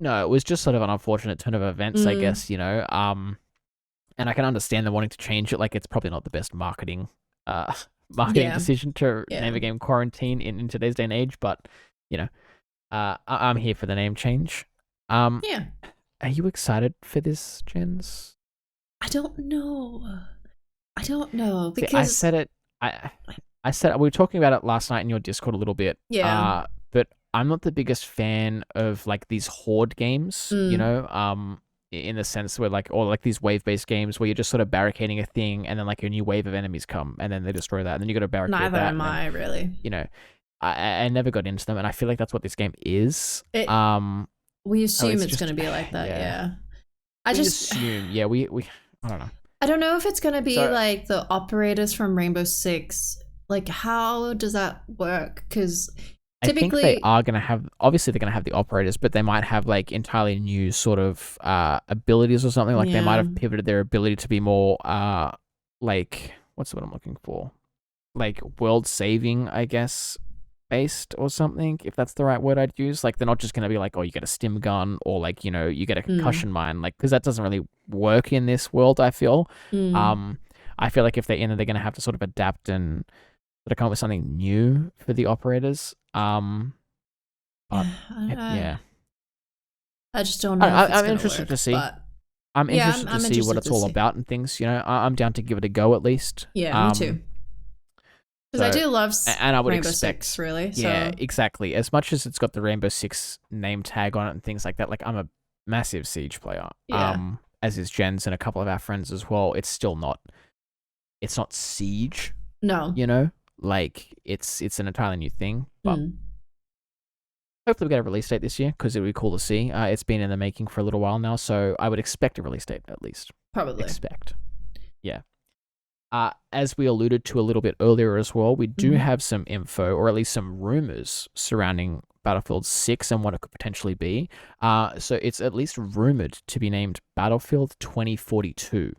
No, it was just sort of an unfortunate turn of events, I guess, and I can understand them wanting to change it. Like, it's probably not the best marketing decision to name a game Quarantine in today's day and age, but, I'm here for the name change. Are you excited for this, Jenz? I don't know because See, I said it. I said we were talking about it last night in your Discord a little bit. Yeah. But I'm not the biggest fan of like these horde games. in the sense where like, or like these wave-based games where you're just sort of barricading a thing and then like a new wave of enemies come and then they destroy that and then you got to barricade Neither that. am I really. You know, I never got into them, and I feel like that's what this game is. We assume it's going to be like that, yeah. I assume, yeah. We I don't know. I don't know if it's going to be like the operators from Rainbow Six. Like, how does that work? Because typically, I think they are going to have. Obviously, they're going to have the operators, but they might have like entirely new sort of abilities or something. Like they might have pivoted their ability to be more like what's what I'm looking for, like world saving, I guess, based or something, if that's the right word I'd use. Like they're not just going to be like, oh, you get a stim gun or like, you know, you get a concussion mine, like, because that doesn't really work in this world, I feel. I feel like if they're in it, they're going to have to sort of adapt and sort of come up with something new for the operators. I just don't know. I'm interested to see. I'm interested to see what it's all about and things, you know. I'm down to give it a go at least. Yeah, me too. Because I do love and I would Rainbow Six, really. So. Yeah, exactly. As much as it's got the Rainbow Six name tag on it and things like that, like I'm a massive Siege player. Yeah. As is Jenz and a couple of our friends as well. It's still not. It's not Siege. No. You know, like it's an entirely new thing. But hopefully we get a release date this year because it would be cool to see. It's been in the making for a little while now, so I would expect a release date at least. Probably. Expect. Yeah. As we alluded to a little bit earlier as well, we do have some info, or at least some rumors, surrounding Battlefield 6 and what it could potentially be. So it's at least rumored to be named Battlefield 2042.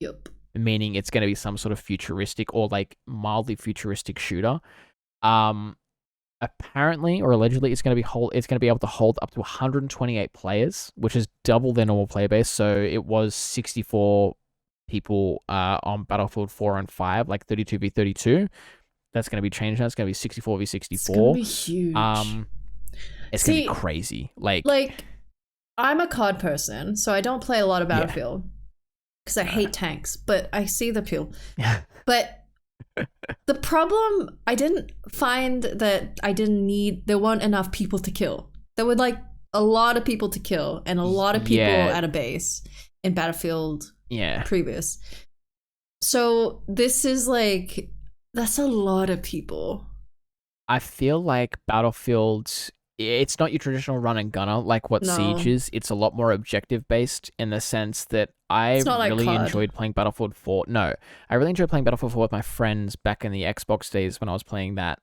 Yep. Meaning it's going to be some sort of futuristic or like mildly futuristic shooter. Apparently or allegedly, it's going to be able to hold up to 128 players, which is double their normal player base. So it was 64 people on Battlefield 4 and 5, like 32v32. That's going to be changed now. It's going to be 64v64. It's going to be huge. It's going to be crazy. Like I'm a COD person, so I don't play a lot of Battlefield because I hate tanks, but I see the appeal. But the problem, I didn't find that there weren't enough people to kill. There were like a lot of people to kill and a lot of people at a base in Battlefield previous. So this is like, that's a lot of people. I feel like Battlefield, it's not your traditional run and gunner like what Siege is. It's a lot more objective based in the sense that I really enjoyed playing Battlefield 4. No, I really enjoyed playing Battlefield 4 with my friends back in the Xbox days when I was playing that.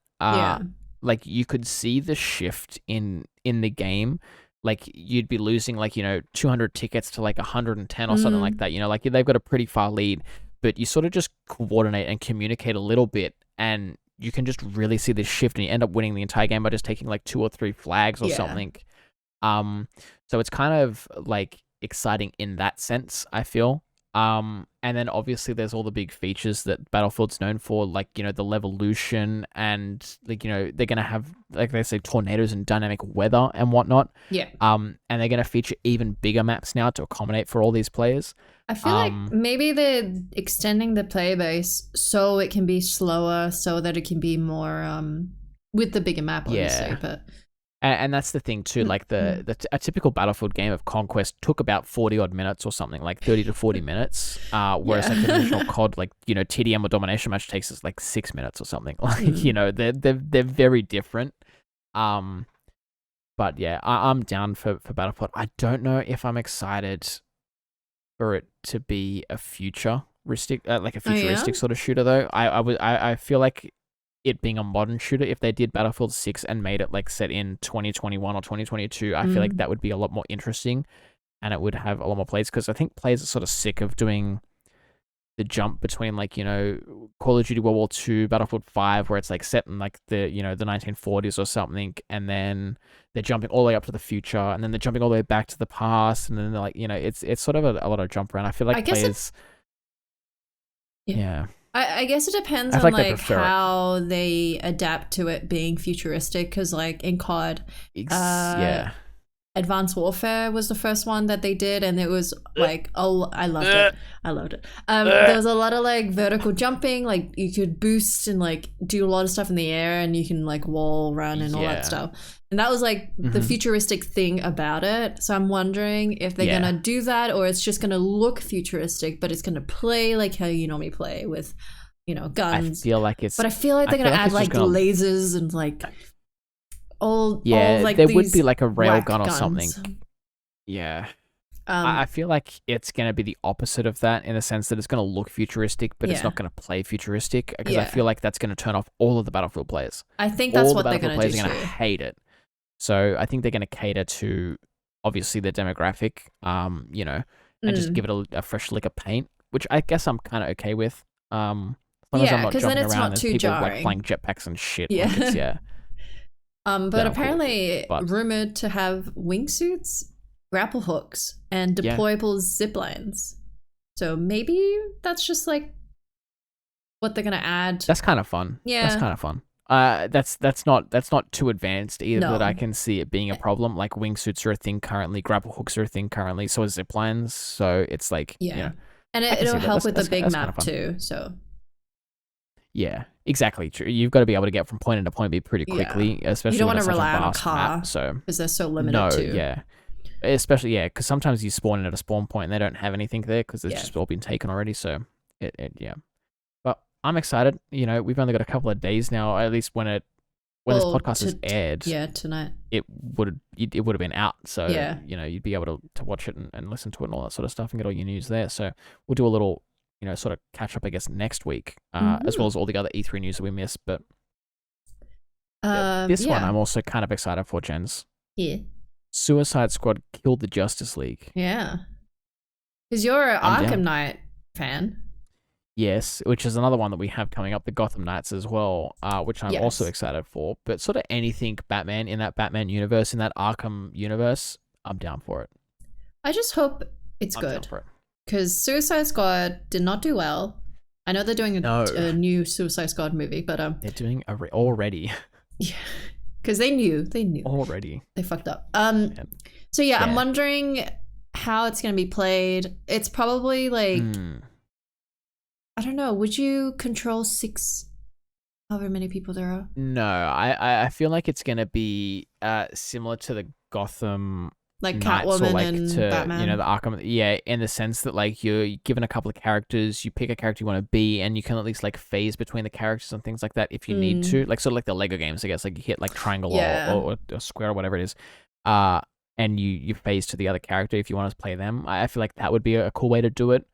Like you could see the shift in the game. Like you'd be losing like, you know, 200 tickets to like 110 or something like that. You know, like they've got a pretty far lead, but you sort of just coordinate and communicate a little bit and you can just really see this shift and you end up winning the entire game by just taking like 2 or 3 flags or something. So it's kind of like exciting in that sense, I feel. And then obviously there's all the big features that Battlefield's known for, like, you know, the Levolution and like, you know, they're going to have, like they say, tornadoes and dynamic weather and whatnot. Yeah. And they're going to feature even bigger maps now to accommodate for all these players. I feel like maybe they're extending the player base so it can be slower, so that it can be more with the bigger map, obviously. But and that's the thing too. Like a typical Battlefield game of Conquest took about 40 odd minutes or something, like 30 to 40 minutes. Whereas like the traditional COD, like, you know, TDM or domination match takes us like 6 minutes or something. Like you know, they're very different. But yeah, I'm down for Battlefield. I don't know if I'm excited for it to be a futuristic, sort of shooter though. I feel like it being a modern shooter, if they did Battlefield 6 and made it like set in 2021 or 2022, I feel like that would be a lot more interesting and it would have a lot more plays, because I think players are sort of sick of doing the jump between like, you know, Call of Duty World War II, Battlefield 5, where it's like set in like the, you know, the 1940s or something, and then they're jumping all the way up to the future, and then they're jumping all the way back to the past, and then they're like, you know, it's sort of a lot of jump around. I feel like players... I guess it depends on like how they adapt to it being futuristic, because like in COD, Advanced Warfare was the first one that they did, and it was like, oh, I loved it. I loved it. There was a lot of like vertical jumping, like you could boost and like do a lot of stuff in the air, and you can like wall run and all that stuff. And that was like the futuristic thing about it. So I'm wondering if they're gonna do that, or it's just gonna look futuristic, but it's gonna play like how you normally play with, you know, guns. I feel like it's. But I feel like they're gonna add like lasers and like. All like there would be like a railgun or something. Yeah. I feel like it's going to be the opposite of that in the sense that it's going to look futuristic, but it's not going to play futuristic because I feel like that's going to turn off all of the Battlefield players. I think that's what they're going to do. Players are going to hate it. So I think they're going to cater to obviously the demographic, you know, and just give it a fresh lick of paint, which I guess I'm kind of okay with. As long as I'm not jumping around and people like playing jetpacks and shit. Like but apparently rumored to have wingsuits, grapple hooks, and deployable zip lines. So maybe that's just like what they're gonna add. That's kind of fun. Yeah, that's kind of fun. That's not too advanced either. But I can see it being a problem. Like wingsuits are a thing currently, grapple hooks are a thing currently. So are zip lines. So it's like you know, and it'll help with the big map too. So. Yeah, exactly. True. You've got to be able to get from point A to point B pretty quickly, especially you don't when want to rely on a car, map, so because they're so limited too. Yeah, especially because sometimes you spawn in at a spawn point and they don't have anything there because it's just all been taken already. So yeah. But I'm excited. You know, we've only got a couple of days now. At least when this podcast is aired, tonight, it would have been out. So you know, you'd be able to watch it and listen to it and all that sort of stuff and get all your news there. So we'll do a little. You know, sort of catch up, I guess, next week, as well as all the other E3 news that we missed. But this one I'm also kind of excited for, Jenz. Yeah. Suicide Squad killed the Justice League. Yeah. Because you're an Arkham Knight fan. Yes, which is another one that we have coming up, the Gotham Knights as well, which I'm also excited for. But sort of anything Batman in that Batman universe, in that Arkham universe, I'm down for it. I just hope it's good. Down for it. Because Suicide Squad did not do well. I know they're doing a new Suicide Squad movie, but they're doing already. Yeah, because they knew already. They fucked up. So I'm wondering how it's gonna be played. It's probably like I don't know. Would you control 6? However many people there are? No, I feel like it's gonna be similar to the Gotham. Like Catwoman and Batman. You know, the Arkham, in the sense that like you're given a couple of characters, you pick a character you want to be, and you can at least like phase between the characters and things like that if you need to. Like sort of like the Lego games, I guess. Like you hit like triangle or square or whatever it is, and you phase to the other character if you want to play them. I feel like that would be a cool way to do it,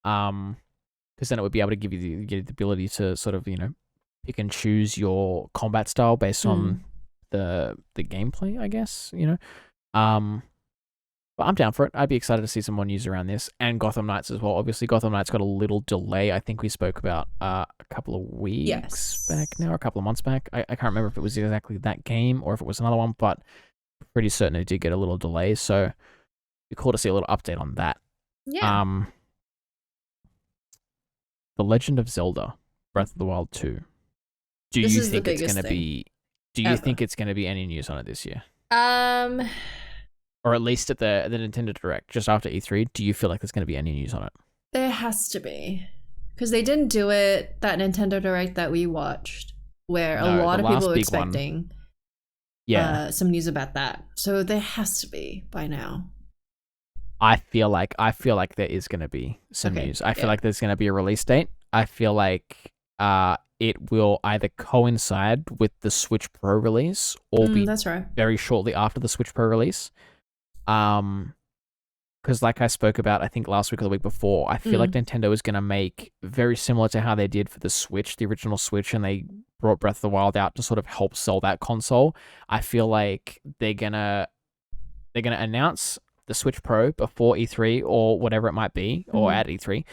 because then it would be able to give you the ability to sort of pick and choose your combat style based on the gameplay, I guess. But I'm down for it. I'd be excited to see some more news around this and Gotham Knights as well. Obviously, Gotham Knights got a little delay. I think we spoke about a couple of weeks back now, or a couple of months back. I can't remember if it was exactly that game or if it was another one, but pretty certain it did get a little delay. So it'd be cool to see a little update on that. Yeah. The Legend of Zelda: Breath of the Wild 2. Do you think it's going to be? Do you think it's going to be any news on it this year? Or at least at the Nintendo Direct, just after E3, do you feel like there's going to be any news on it? There has to be. Because they didn't do it, that Nintendo Direct that we watched, where a lot of people were expecting some news about that. So there has to be by now. I feel like there is going to be some news. I feel like there's going to be a release date. I feel like it will either coincide with the Switch Pro release or be very shortly after the Switch Pro release. Because like I spoke about, I think last week or the week before, I feel like Nintendo is going to make very similar to how they did for the Switch, the original Switch, and they brought Breath of the Wild out to sort of help sell that console. I feel like they're gonna announce the Switch Pro before E3 or whatever it might be, or at E3,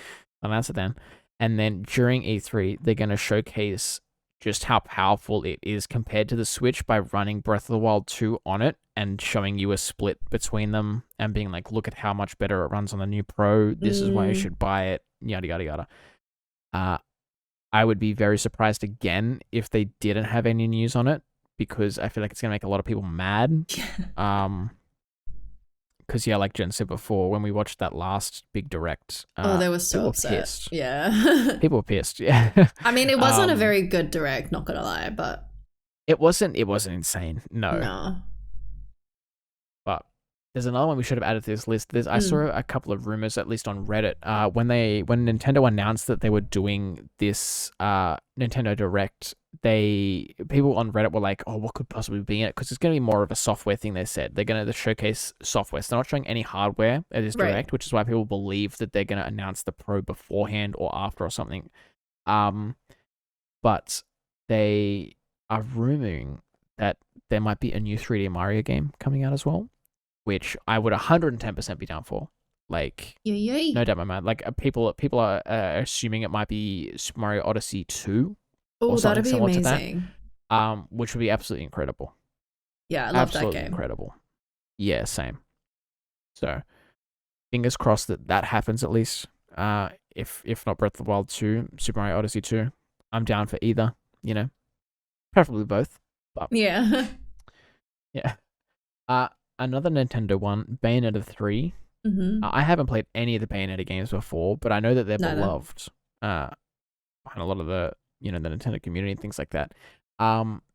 announce it then, and then during E3 they're gonna showcase just how powerful it is compared to the Switch by running Breath of the Wild 2 on it and showing you a split between them and being like, look at how much better it runs on the new Pro. This is why you should buy it. Yada, yada, yada. I would be very surprised again if they didn't have any news on it because I feel like it's going to make a lot of people mad. because yeah, like Jen said before, when we watched that last big direct, they were so people upset. were pissed. Yeah. People were pissed. Yeah. I mean, it wasn't a very good direct, not gonna lie, but it wasn't insane. No. But there's another one we should have added to this list. I saw a couple of rumors, at least on Reddit, when Nintendo announced that they were doing this Nintendo Direct. People on Reddit were like, "Oh, what could possibly be in it?" Because it's going to be more of a software thing. They said they're going to showcase software. So they're not showing any hardware at this Direct, which is why people believe that they're going to announce the Pro beforehand or after or something. But they are rumoring that there might be a new 3D Mario game coming out as well, which I would 110% be down for. Like, no doubt in my mind. Like, people are assuming it might be Super Mario Odyssey 2. Oh, that'd be amazing. Which would be absolutely incredible. Yeah, I love that game. Incredible. Yeah, same. So, fingers crossed that happens at least. If not Breath of the Wild 2, Super Mario Odyssey 2, I'm down for either. Preferably both. But yeah. Yeah. Another Nintendo one, Bayonetta 3. Mm-hmm. I haven't played any of the Bayonetta games before, but I know that they're beloved. Behind a lot of the the Nintendo community and things like that.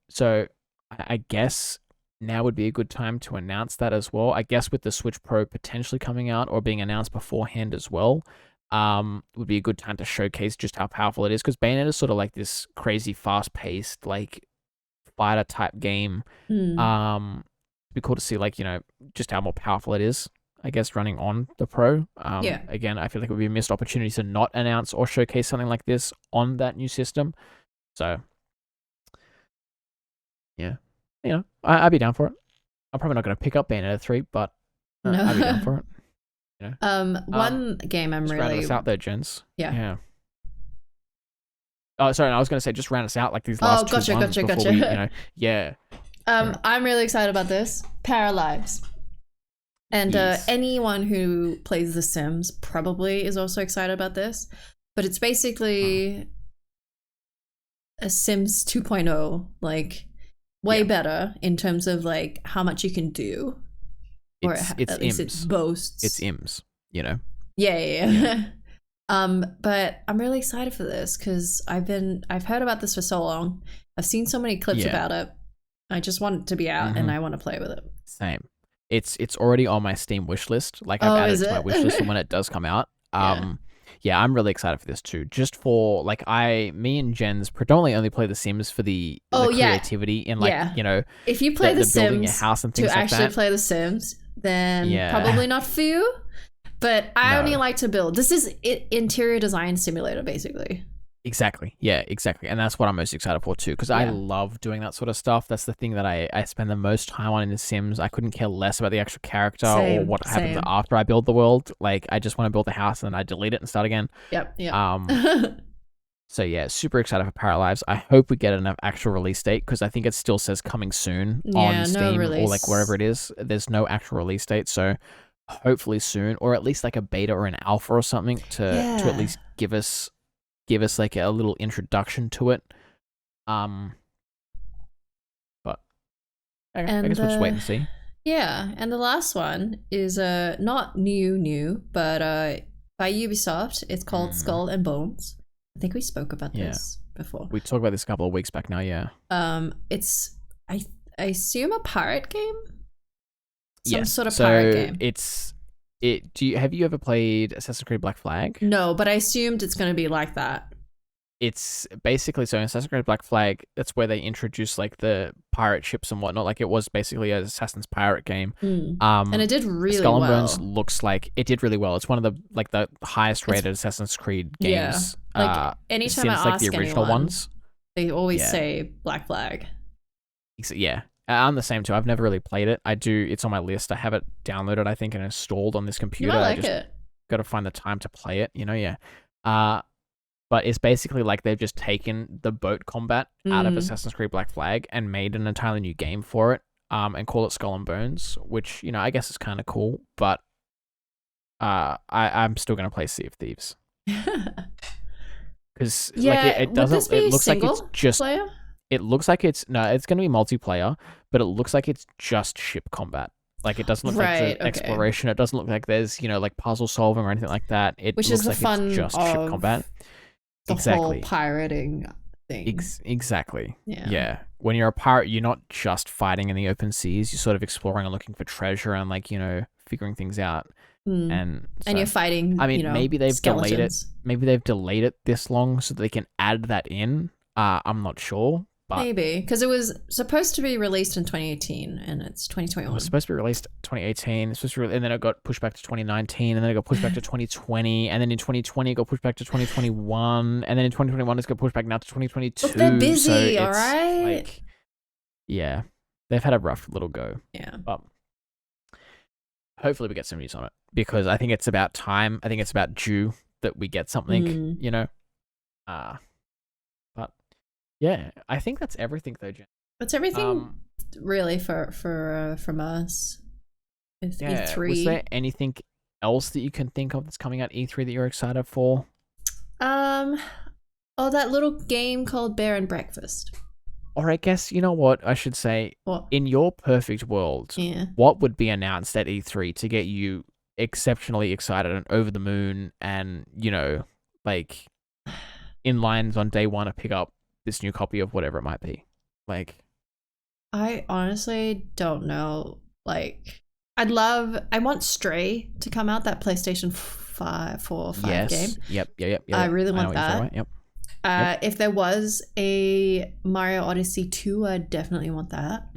So I guess now would be a good time to announce that as well. I guess with the Switch Pro potentially coming out or being announced beforehand as well, would be a good time to showcase just how powerful it is, because Bayonetta is sort of like this crazy fast-paced like fighter type game. It'd be cool to see just how more powerful it is, I guess, running on the Pro. Again, I feel like it would be a missed opportunity to not announce or showcase something like this on that new system. So, yeah, I'd be down for it. I'm probably not going to pick up Bayonetta 3, but I'd be down for it. One game I'm really... round us out there, Jenz. Yeah. Oh, sorry, I was going to say, just round us out like these last two ones before we, yeah. I'm really excited about this. Paralives. And anyone who plays The Sims probably is also excited about this. But it's basically a Sims 2.0, like way better in terms of like how much you can do. It's at least it boasts. It's IMS, Yeah. But I'm really excited for this because I've heard about this for so long. I've seen so many clips about it. I just want it to be out and I want to play with it. Same. It's already on my Steam wish list. Like, I've added it to my wish list for when it does come out. Yeah, I'm really excited for this too. Just for like, me and Jenz predominantly only play The Sims for the creativity and if you play The Sims a house and things to actually play The Sims, then probably not for you. But I only like to build. This is interior design simulator, basically. Exactly. Yeah, exactly. And that's what I'm most excited for too, because I love doing that sort of stuff. That's the thing that I spend the most time on in The Sims. I couldn't care less about the actual character or what happens after I build the world. Like, I just want to build the house and I delete it and start again. Yep. So yeah, super excited for Paralives. I hope we get an actual release date, because I think it still says coming soon on Steam or like wherever it is. There's no actual release date, so hopefully soon, or at least like a beta or an alpha or something to at least give us like a little introduction to it. But I guess we'll just wait and see. Yeah, and the last one is not new, but by Ubisoft. It's called Skull and Bones. I think we spoke about this before. We talked about this a couple of weeks back now. Yeah. It's I assume a pirate game. Some Yes. sort of pirate game. Have you ever played Assassin's Creed Black Flag? No, but I assumed it's going to be like that. It's basically, so in Assassin's Creed Black Flag, that's where they introduced like the pirate ships and whatnot. Like, it was basically an Assassin's pirate game. And it did really Skull and well. Bones looks like it did really well. It's one of the highest rated Assassin's Creed games. Like, anytime since I like ask the original anyone, ones, they always say Black Flag. Yeah. I'm the same too. I've never really played it. It's on my list. I have it downloaded, I think, and installed on this computer. You might like it. Got to find the time to play it, but it's basically like they've just taken the boat combat out of Assassin's Creed Black Flag and made an entirely new game for it, and call it Skull and Bones, which, I guess is kind of cool, but I'm still going to play Sea of Thieves. Because it doesn't, it looks like it's just... player? It looks like it's going to be multiplayer, but it looks like it's just ship combat. Like, it doesn't look like there's exploration. It doesn't look like there's, like puzzle solving or anything like that. It Which looks is the like fun it's just ship combat. The whole pirating thing. Exactly. Yeah. When you're a pirate, you're not just fighting in the open seas. You're sort of exploring and looking for treasure and figuring things out. And you're fighting. I mean, maybe they've delayed it. Maybe they've delayed it this long so that they can add that in. I'm not sure. But maybe, because it was supposed to be released in 2018 and it's 2021. It was supposed to be released 2018. And then it got pushed back to 2019, and then it got pushed back to 2020, and then in 2020 it got pushed back to 2021, and then in 2021 it's got pushed back now to 2022. But they're busy, so all right? Yeah, they've had a rough little go. Yeah. But hopefully we get some news on it, because I think it's about time. I think it's about due that we get something, But yeah, I think that's everything though, Jen. That's everything really from us. E3. Was there anything else that you can think of that's coming out E3 that you're excited for? That little game called Bear and Breakfast. Or I guess, you know what I should say? What? In your perfect world, what would be announced at E3 to get you exceptionally excited and over the moon and, in lines on day one to pick up this new copy of whatever it might be? I honestly don't know. I want Stray to come out, that PlayStation 4 or 5 game. Yep. I really want that. Right? Yep. If there was a Mario Odyssey 2, I definitely want that.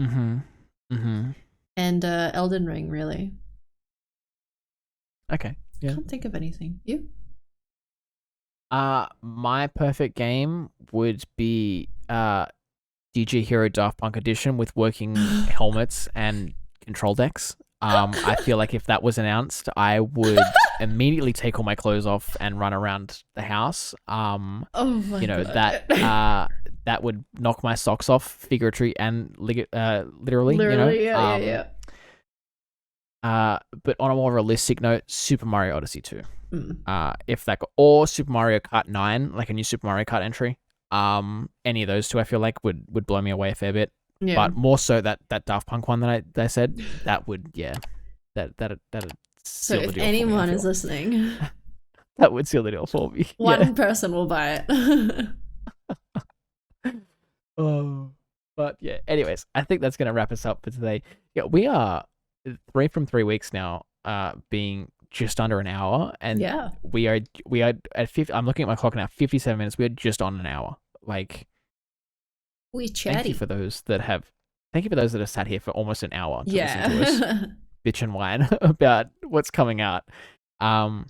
And Elden Ring, really. Okay. Yeah. I can't think of anything. You? My perfect game would be DJ Hero Daft Punk Edition with working helmets and control decks. I feel like if that was announced, I would immediately take all my clothes off and run around the house. Oh my God. That would knock my socks off, figuratively and literally. Yeah. But on a more realistic note, Super Mario Odyssey 2. Or Super Mario Kart 9, like a new Super Mario Kart entry. Any of those two, I feel like would blow me away a fair bit. Yeah. But more so that Daft Punk one that I said, that would, that'd so seal the if deal anyone for me, is listening, that would seal the deal for me. One person will buy it. But yeah. Anyways, I think that's gonna wrap us up for today. Yeah, we are 3 from 3 weeks now, being just under an hour, and we are at 50. I'm looking at my clock now. 57 minutes. We are just on an hour. We chatty. Thank you for those that have sat here for almost an hour to listen to us bitch and whine about what's coming out. But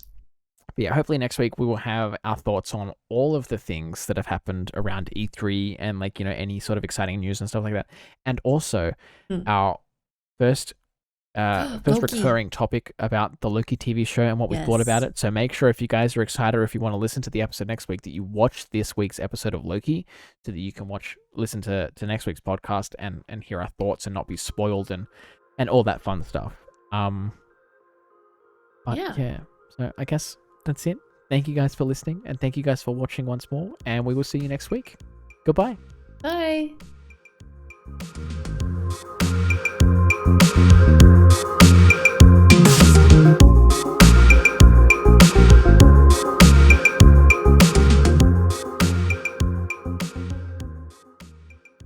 yeah, hopefully next week we will have our thoughts on all of the things that have happened around E3 and any sort of exciting news and stuff like that, and also our first recurring topic about the Loki TV show and what we thought about it. So make sure, if you guys are excited or if you want to listen to the episode next week, that you watch this week's episode of Loki so that you can listen to next week's podcast and hear our thoughts and not be spoiled and all that fun stuff. So I guess that's it. Thank you guys for listening, and thank you guys for watching once more, and we will see you next week. Goodbye. Bye.